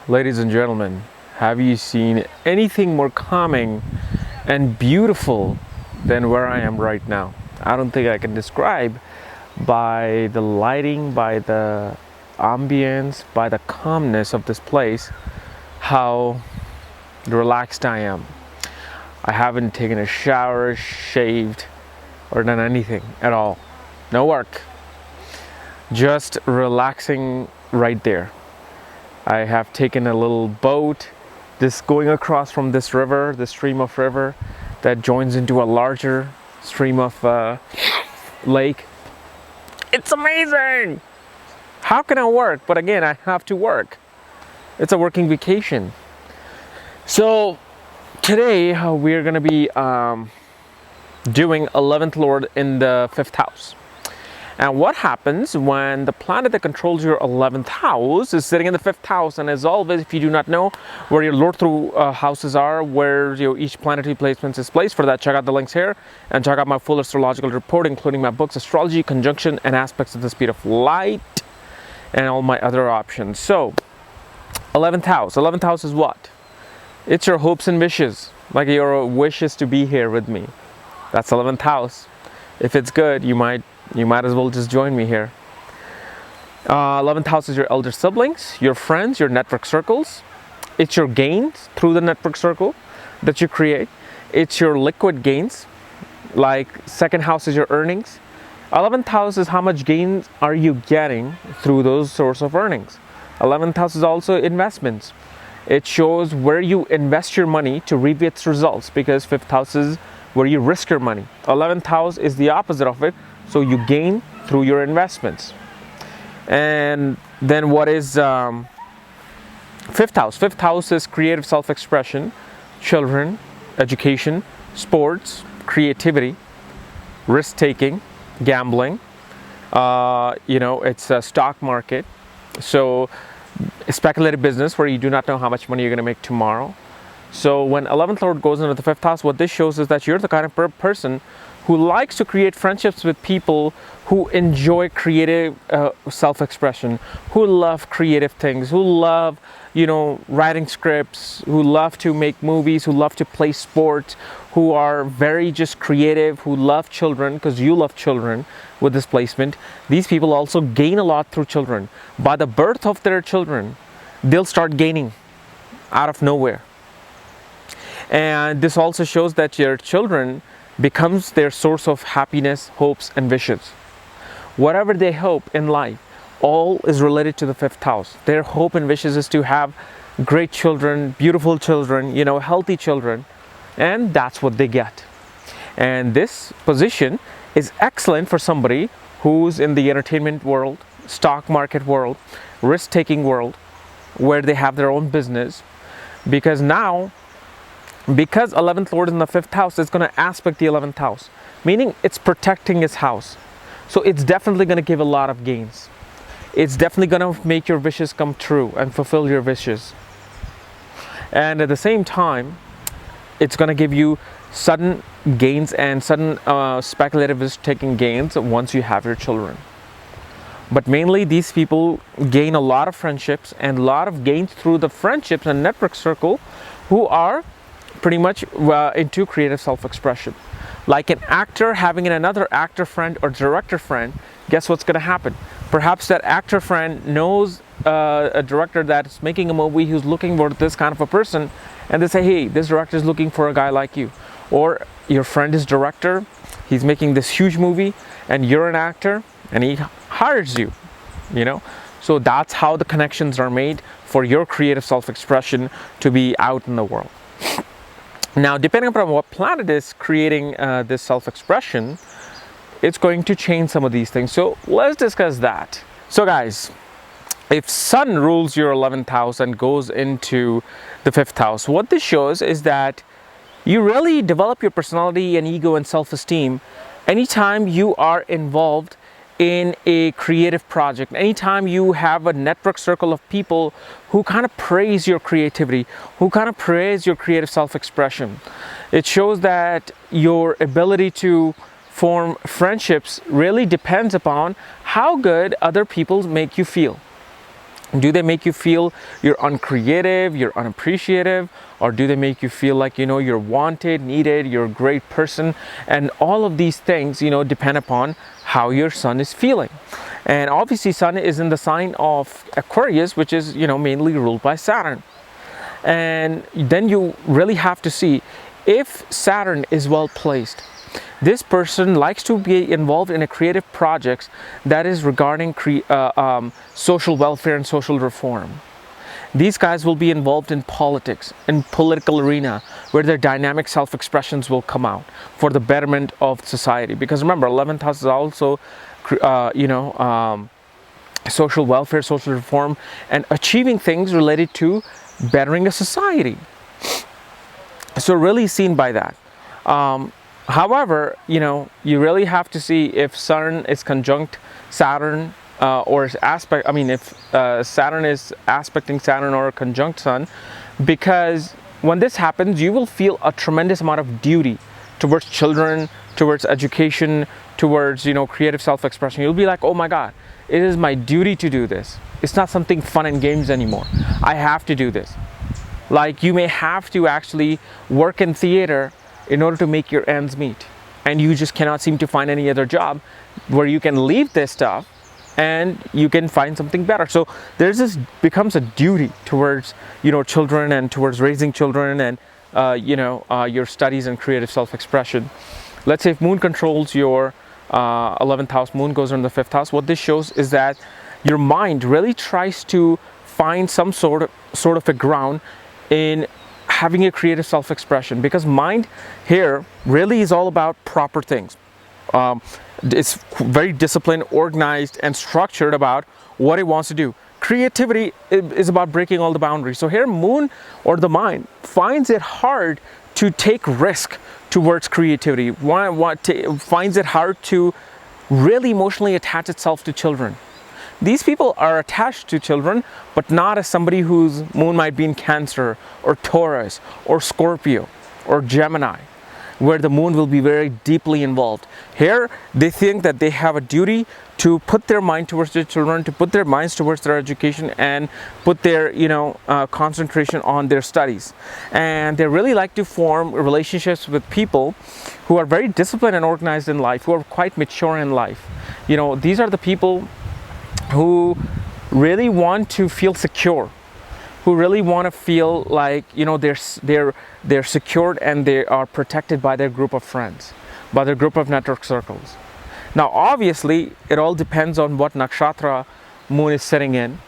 Ladies and gentlemen, have you seen anything more calming and beautiful than where I am right now? I don't think I can describe by the lighting, by the ambience, by the calmness of this place, how relaxed I am. I haven't taken a shower, shaved, or done anything at all. No work. Just relaxing right there. I have taken a little boat, just going across from this river, the stream of river that joins into a larger stream of lake. It's amazing! How can I work? But again, I have to work. It's a working vacation. So today we're going to be doing 11th Lord in the 5th house. And what happens when the planet that controls your 11th house is sitting in the 5th house? And as always, if you do not know where your Lord through houses are, where each planetary placement is placed, for that check out the links here and check out my full astrological report, including my books, Astrology, Conjunction, and Aspects of the Speed of Light, and all my other options. So 11th house. 11th house is what? It's your hopes and wishes, like your wishes to be here with me. That's 11th house. If it's good, you might as well just join me here. 11th house is your elder siblings, your friends, your network circles. It's your gains through the network circle that you create. It's your liquid gains, like 2nd house is your earnings. 11th house is how much gains are you getting through those source of earnings. 11th house is also investments. It shows where you invest your money to reap its results, because 5th house is where you risk your money. 11th house is the opposite of it. So you gain through your investments. And then what is 5th house? 5th house is creative self-expression, children, education, sports, creativity, risk-taking, gambling. It's a stock market. So speculative business where you do not know how much money you're going to make tomorrow. So when 11th Lord goes into the 5th house, what this shows is that you're the kind of person who likes to create friendships with people who enjoy creative self-expression, who love creative things, who love, writing scripts, who love to make movies, who love to play sports, who are very just creative, who love children, because you love children with this placement. These people also gain a lot through children. By the birth of their children, they'll start gaining out of nowhere. And this also shows that your children becomes their source of happiness, hopes, and wishes. Whatever they hope in life, all is related to the 5th house. Their hope and wishes is to have great children, beautiful children, healthy children, and that's what they get. And this position is excellent for somebody who's in the entertainment world, stock market world, risk-taking world, where they have their own business, because 11th Lord in the 5th house is going to aspect the 11th house, meaning it's protecting his house. So it's definitely going to give a lot of gains. It's definitely going to make your wishes come true and fulfill your wishes. And at the same time, it's going to give you sudden gains and sudden speculative risk-taking gains once you have your children. But mainly these people gain a lot of friendships and a lot of gains through the friendships and network circle who are pretty much into creative self-expression. Like an actor having another actor friend or director friend, guess what's going to happen? Perhaps that actor friend knows a director that's making a movie who's looking for this kind of a person, and they say, hey, this director is looking for a guy like you. Or your friend is director, he's making this huge movie, and you're an actor, and he hires you, So that's how the connections are made for your creative self-expression to be out in the world. Now, depending upon what planet is creating this self-expression, it's going to change some of these things. So let's discuss that. So guys, if Sun rules your 11th house and goes into the 5th house, what this shows is that you really develop your personality and ego and self-esteem anytime you are involved in a creative project. Anytime you have a network circle of people who kind of praise your creativity, who kind of praise your creative self-expression, it shows that your ability to form friendships really depends upon how good other people make you feel. Do they make you feel you're uncreative, you're unappreciative, or do they make you feel like, you're wanted, needed, you're a great person? And all of these things, depend upon how your sun is feeling. And obviously sun is in the sign of Aquarius, which is, mainly ruled by Saturn. And then you really have to see if Saturn is well placed. This person likes to be involved in a creative projects that is regarding social welfare and social reform. These guys will be involved in politics, in political arena, where their dynamic self-expressions will come out for the betterment of society. Because remember, 11th house is also, social welfare, social reform, and achieving things related to bettering a society. So really seen by that. However, you really have to see if Saturn is conjunct Saturn or is aspect. I mean, if Saturn is aspecting Saturn or conjunct Sun, because when this happens, you will feel a tremendous amount of duty towards children, towards education, towards creative self-expression. You'll be like, oh my God, it is my duty to do this. It's not something fun and games anymore. I have to do this. Like you may have to actually work in theater in order to make your ends meet, and you just cannot seem to find any other job where you can leave this stuff and you can find something better. So this becomes a duty towards children and towards raising children and your studies and creative self-expression. Let's say if moon controls your 11th house, moon goes in the 5th house. What this shows is that your mind really tries to find some sort of a ground in having a creative self-expression, because mind here really is all about proper things. It's very disciplined, organized, and structured about what it wants to do. Creativity is about breaking all the boundaries. So here moon or the mind finds it hard to take risk towards creativity, finds it hard to really emotionally attach itself to children. These people are attached to children, but not as somebody whose moon might be in Cancer or Taurus or Scorpio or Gemini, where the moon will be very deeply involved. Here, they think that they have a duty to put their mind towards their children, to put their minds towards their education, and put their concentration on their studies. And they really like to form relationships with people who are very disciplined and organized in life, who are quite mature in life. These are the people who really want to feel secure, who really want to feel like they're secured and they are protected by their group of friends, by their group of network circles. Now obviously it all depends on what nakshatra moon is sitting in,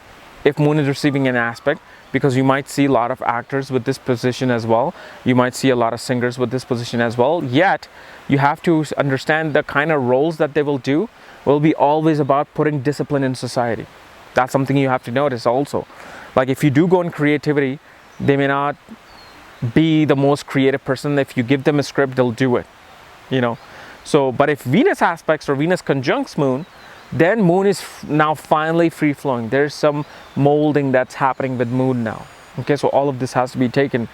if moon is receiving an aspect, because you might see a lot of actors with this position as well, you might see a lot of singers with this position as well. Yet you have to understand the kind of roles that they will do will be always about putting discipline in society. That's something you have to notice also. Like if you do go in creativity, they may not be the most creative person. If you give them a script, they'll do it, So, but if Venus aspects or Venus conjuncts moon, then moon is now finally free flowing. There's some molding that's happening with moon now. Okay, so all of this has to be taken.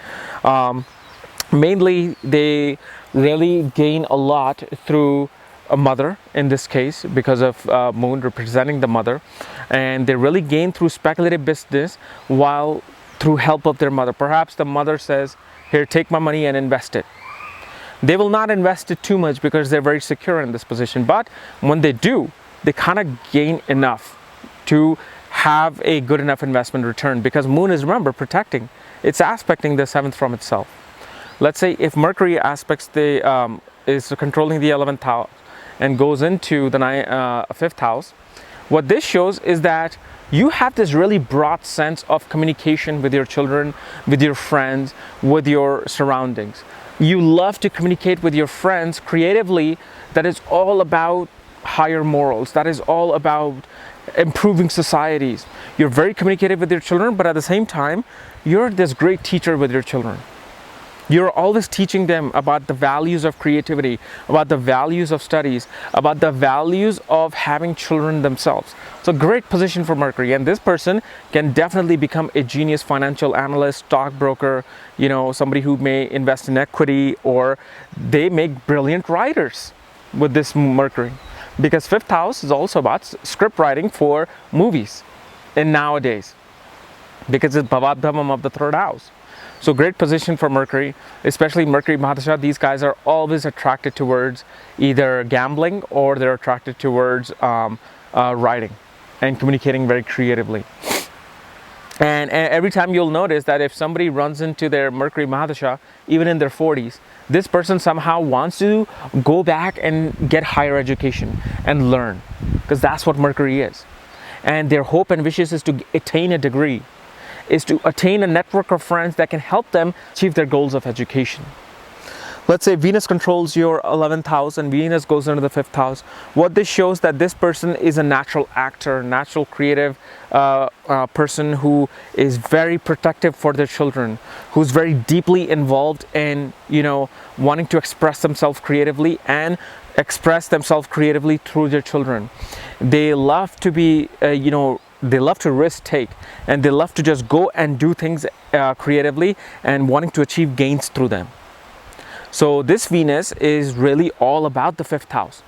Mainly, they really gain a lot through a mother in this case, because of moon representing the mother, and they really gain through speculative business while through help of their mother. Perhaps the mother says, here, take my money and invest it. They will not invest it too much because they're very secure in this position, but when they do, they kind of gain enough to have a good enough investment return, because moon is, remember, protecting. It's aspecting the 7th from itself. Let's say if Mercury aspects is controlling the 11th house and goes into the 5th house, what this shows is that you have this really broad sense of communication with your children, with your friends, with your surroundings. You love to communicate with your friends creatively. That is all about higher morals. That is all about improving societies. You're very communicative with your children, but at the same time, you're this great teacher with your children. You're always teaching them about the values of creativity, about the values of studies, about the values of having children themselves. It's a great position for Mercury, and this person can definitely become a genius financial analyst, stockbroker, somebody who may invest in equity, or they make brilliant writers with this Mercury. Because 5th house is also about script writing for movies. in nowadays, because it's Bhavadhamam of the third house. So great position for Mercury, especially Mercury Mahadasha. These guys are always attracted towards either gambling, or they're attracted towards writing and communicating very creatively. And every time you'll notice that if somebody runs into their Mercury Mahadasha, even in their 40s, this person somehow wants to go back and get higher education and learn, because that's what Mercury is. And their hope and wishes is to attain a degree, is to attain a network of friends that can help them achieve their goals of education. Let's say Venus controls your 11th house and Venus goes into the 5th house. What this shows that this person is a natural actor, natural creative person who is very protective for their children, who's very deeply involved in, wanting to express themselves creatively and express themselves creatively through their children. They love to be, they love to risk take, and they love to just go and do things creatively and wanting to achieve gains through them. So this Venus is really all about the 5th house.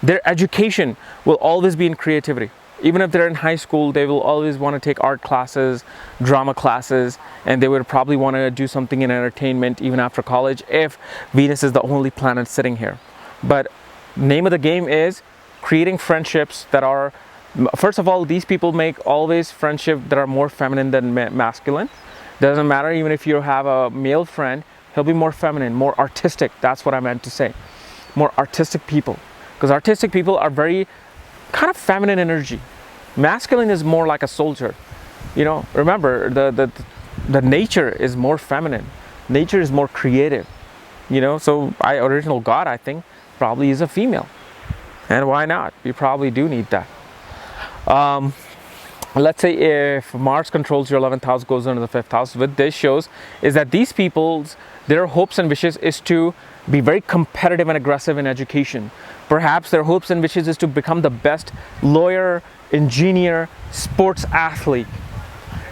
Their education will always be in creativity. Even if they're in high school, they will always want to take art classes, drama classes, and they would probably want to do something in entertainment even after college if Venus is the only planet sitting here. But name of the game is creating friendships that are, first of all, these people make always friendships that are more feminine than masculine. Doesn't matter, even if you have a male friend, he'll be more feminine, more artistic. That's what I meant to say. More artistic people. Because artistic people are very kind of feminine energy. Masculine is more like a soldier. Remember, the nature is more feminine. Nature is more creative. So original God, I think, probably is a female. And why not? We probably do need that. Let's say if Mars controls your 11th house, goes into the 5th house, what this shows is that these people's, their hopes and wishes is to be very competitive and aggressive in education. Perhaps their hopes and wishes is to become the best lawyer, engineer, sports athlete.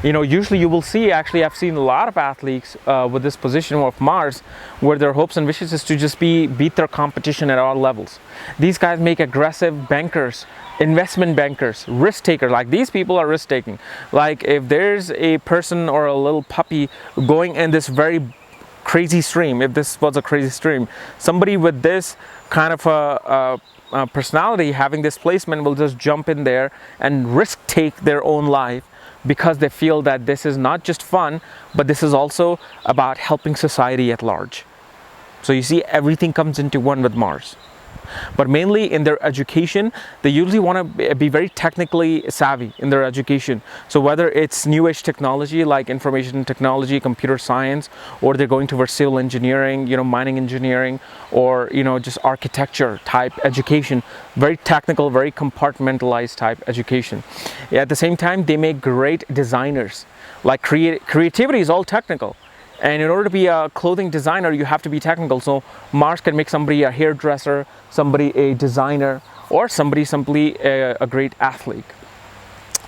Usually you will see, actually I've seen a lot of athletes with this position of Mars, where their hopes and wishes is to just beat their competition at all levels. These guys make aggressive bankers, investment bankers, risk takers. Like, these people are risk taking. Like, if there's a person or a little puppy going in this very crazy stream, if this was a crazy stream, somebody with this kind of a personality, having this placement, will just jump in there and risk take their own life, because they feel that this is not just fun, but this is also about helping society at large. So you see, everything comes into one with Mars. But mainly in their education, they usually want to be very technically savvy in their education. So whether it's new age technology like information technology, computer science, or they're going towards civil engineering, mining engineering, or just architecture type education, very technical, very compartmentalized type education. At the same time, they make great designers. Like, creativity is all technical. And in order to be a clothing designer, you have to be technical. So Mars can make somebody a hairdresser, somebody a designer, or somebody simply a great athlete.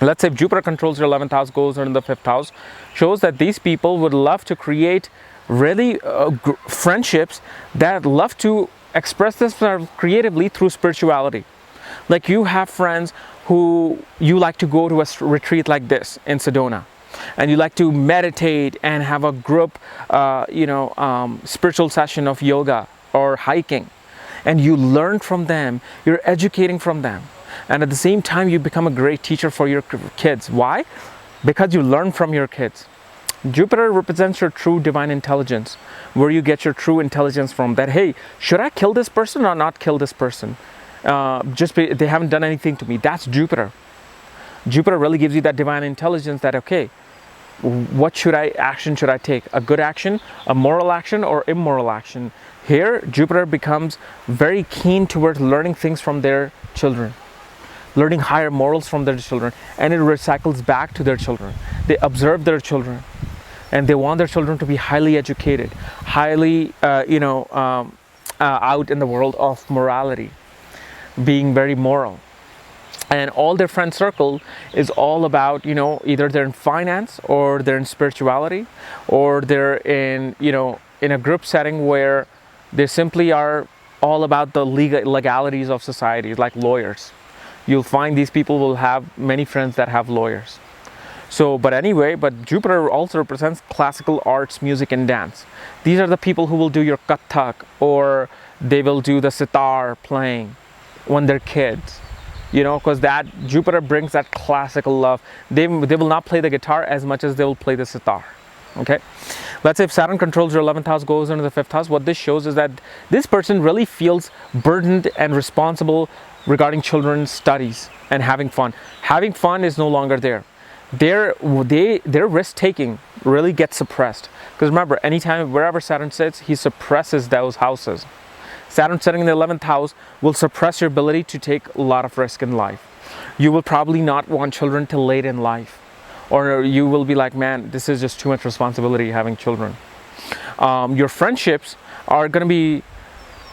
Let's say if Jupiter controls your 11th house, goes into the 5th house, shows that these people would love to create really friendships that love to express themselves creatively through spirituality. Like, you have friends who you like to go to a retreat like this in Sedona, and you like to meditate and have a group spiritual session of yoga or hiking, and you learn from them, you're educating from them, and at the same time you become a great teacher for your kids. Why? Because you learn from your kids. Jupiter represents your true divine intelligence, where you get your true intelligence from, that hey, should I kill this person or not kill this person? They haven't done anything to me. That's Jupiter. Jupiter really gives you that divine intelligence that, okay, what action should I take? A good action, a moral action, or immoral action? Here, Jupiter becomes very keen towards learning things from their children, learning higher morals from their children, and it recycles back to their children. They observe their children, and they want their children to be highly educated, highly, out in the world of morality, being very moral. And all their friend circle is all about, either they're in finance, or they're in spirituality, or they're in, in a group setting where they simply are all about the legalities of society, like lawyers. You'll find these people will have many friends that have lawyers. So, but anyway, but Jupiter also represents classical arts, music, and dance. These are the people who will do your Kathak, or they will do the sitar playing when they're kids. You know, because that Jupiter brings that classical love. They will not play the guitar as much as they will play the sitar. Okay, let's say if Saturn controls your 11th house, goes into the 5th house, what this shows is that this person really feels burdened and responsible regarding children's studies and having fun. Having fun is no longer there. Their risk taking really gets suppressed, because remember, anytime wherever Saturn sits, he suppresses those houses. Saturn sitting in the 11th house will suppress your ability to take a lot of risk in life. You will probably not want children till late in life, or you will be like, man, this is just too much responsibility having children. Your friendships are going to be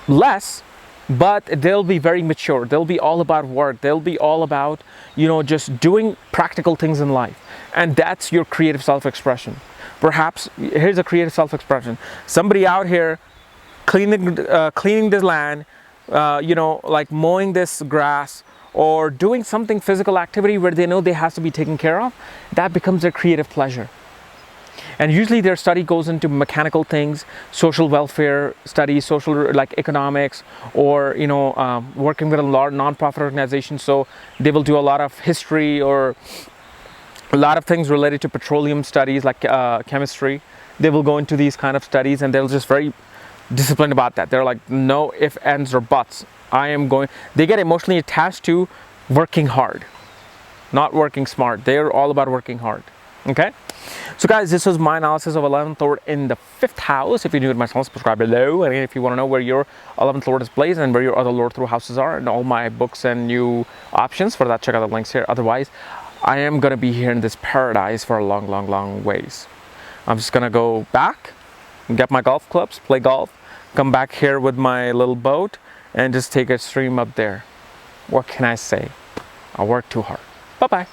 less, but they'll be very mature. They'll be all about work. They'll be all about, you know, just doing practical things in life. And that's your creative self-expression. Perhaps, here's a creative self-expression. Somebody out here cleaning this land, you know, like mowing this grass, or doing something physical activity where they know they have to be taken care of, that becomes their creative pleasure. And usually their study goes into mechanical things, social welfare studies, social like economics, or, you know, working with a lot of non-profit organizations. So they will do a lot of history or a lot of things related to petroleum studies, like chemistry. They will go into these kind of studies, and they'll just very disciplined about that. They're like, no ifs, ands, or buts. They get emotionally attached to working hard, not working smart. They're all about working hard. Okay, so guys, this was my analysis of 11th Lord in the 5th house. If you're new to my channel, subscribe below. And if you want to know where your 11th Lord is placed and where your other Lord through houses are, and all my books and new options for that, check out the links here. Otherwise, I am going to be here in this paradise for a long ways. I'm just going to go back and get my golf clubs, play golf, come back here with my little boat, and just take a stream up there. What can I say? I work too hard. Bye-bye.